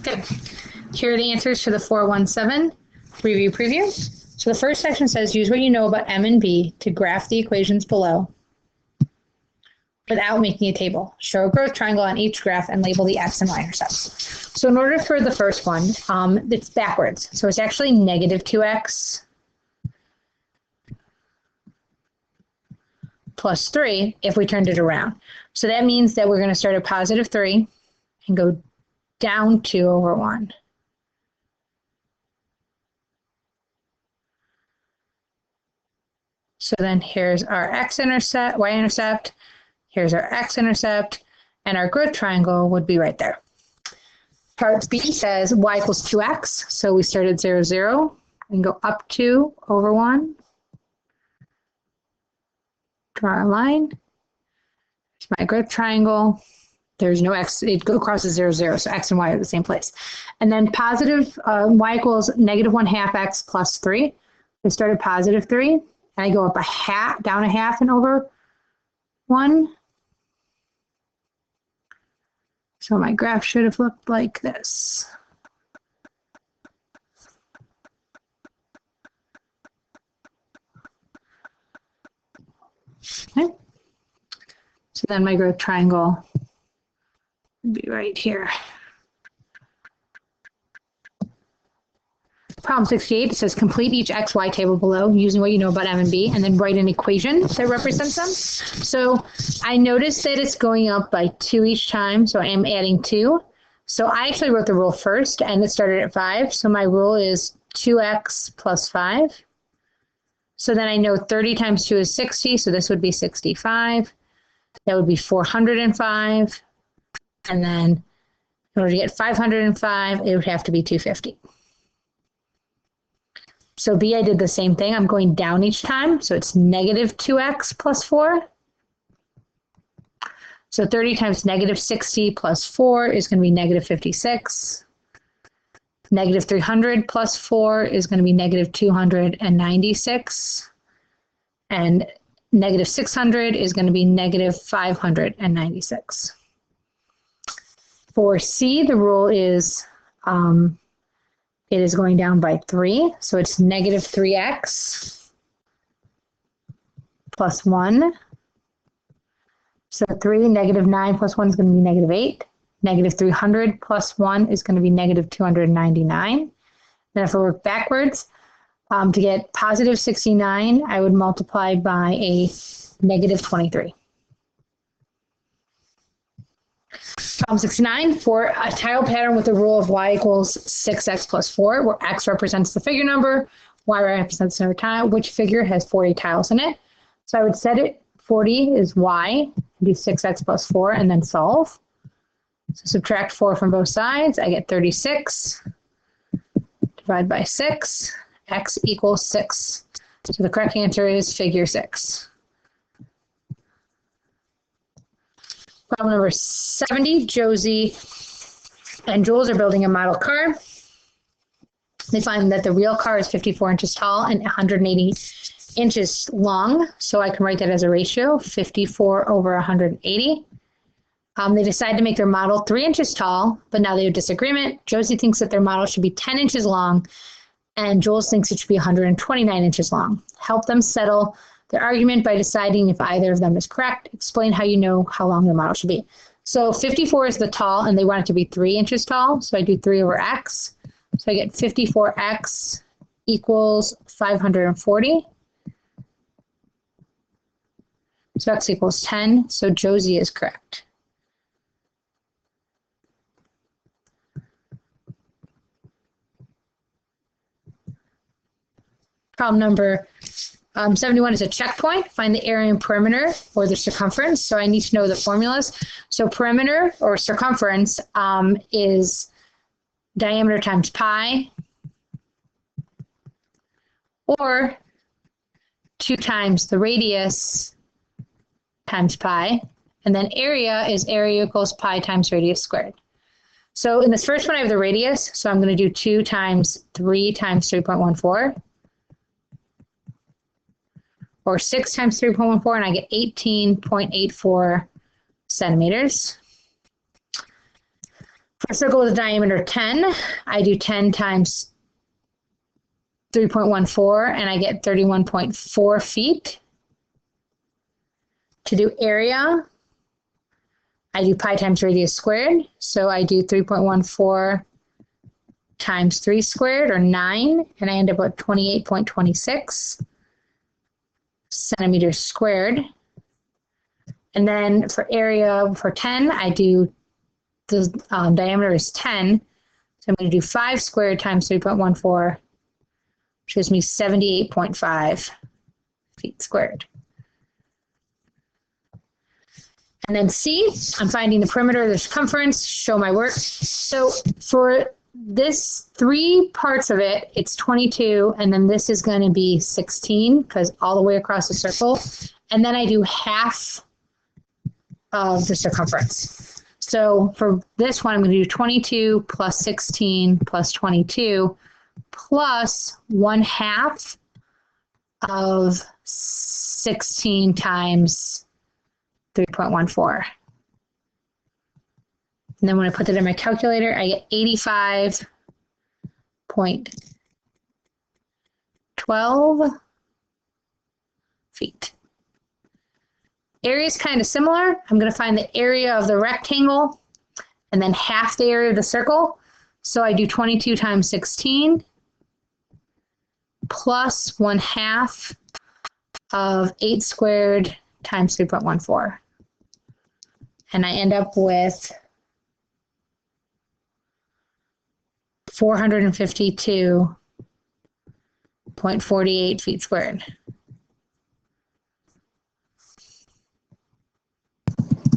Good. Here are the answers to the 417 review preview. So the first section says use what you know about M and B to graph the equations below without making a table. Show a growth triangle on each graph and label the x and y intercepts. So in order for the first one, it's backwards. So it's actually negative 2x plus 3 if we turned it around. So that means that we're going to start at positive 3 and go down 2 over 1. So then here's our x-intercept, y-intercept, here's our x-intercept, and our growth triangle would be right there. Part B says y equals 2x, so we start at 0, 0, and go up 2 over 1. Draw a line. Here's my growth triangle. There's no x, it crosses 0, 0, so x and y are the same place. And then positive, y equals negative 1/2 x plus 3. We start at positive 3, and I go up a half, down a half and over 1. So my graph should have looked like this. Okay. So then my growth triangle would be right here. Problem 68, it says complete each x, y table below using what you know about M and B, and then write an equation that represents them. So I noticed that it's going up by 2 each time, so I am adding 2. So I actually wrote the rule first, and it started at 5. So my rule is 2x plus 5. So then I know 30 times 2 is 60, so this would be 65. That would be 405. And then in order to get 505, it would have to be 250. So B, I did the same thing. I'm going down each time. So it's negative 2x plus 4. So 30 times negative 60 plus 4 is going to be negative 56. Negative 300 plus 4 is going to be negative 296. And negative 600 is going to be negative 596. For C, the rule is it is going down by 3, so it's negative 3x plus 1. So 3, negative 9 plus 1 is going to be negative 8. Negative 300 plus 1 is going to be negative 299. Then if I work backwards, to get positive 69, I would multiply by a negative 23. Problem 69, for a tile pattern with the rule of y equals 6x plus 4, where x represents the figure number, y represents the number tile, which figure has 40 tiles in it. So I would set it, 40 is y, do 6x plus 4, and then solve. So subtract 4 from both sides, I get 36. Divide by 6, x equals 6. So the correct answer is figure 6. Problem number 70, Josie and Jules are building a model car. They find that the real car is 54 inches tall and 180 inches long. So I can write that as a ratio, 54 over 180. They decide to make their model 3 inches tall, but now they have disagreement. Josie thinks that their model should be 10 inches long, and Jules thinks it should be 129 inches long. Help them settle their argument by deciding if either of them is correct. Explain how you know how long the model should be. So 54 is the tall, and they want it to be 3 inches tall. So I do 3 over x. So I get 54x equals 540. So x equals 10. So Josie is correct. Problem number 71 is a checkpoint. Find the area and perimeter or the circumference. So I need to know the formulas. So perimeter or circumference is diameter times pi, or 2 times the radius times pi. And then area is area equals pi times radius squared. So in this first one, I have the radius. So I'm going to do 2 times 3 times 3.14. Or 6 times 3.14, and I get 18.84 centimeters. For a circle with a diameter 10, I do 10 times 3.14 and I get 31.4 feet. To do area, I do pi times radius squared. So I do 3.14 times 3 squared, or 9, and I end up with 28.26 centimeters squared. And then for area for 10, I do the diameter is 10. So I'm going to do 5 squared times 3.14, which gives me 78.5 feet squared. And then C, I'm finding the perimeter of the circumference, show my work. So for this 3 parts of it, it's 22, and then this is going to be 16 because all the way across the circle. And then I do half of the circumference. So for this one, I'm going to do 22 plus 16 plus 22 plus 1/2 of 16 times 3.14. And then when I put that in my calculator, I get 85.12 feet. Area is kind of similar. I'm going to find the area of the rectangle and then half the area of the circle. So I do 22 times 16 plus 1/2 of 8 squared times 3.14. And I end up with 452.48 feet squared.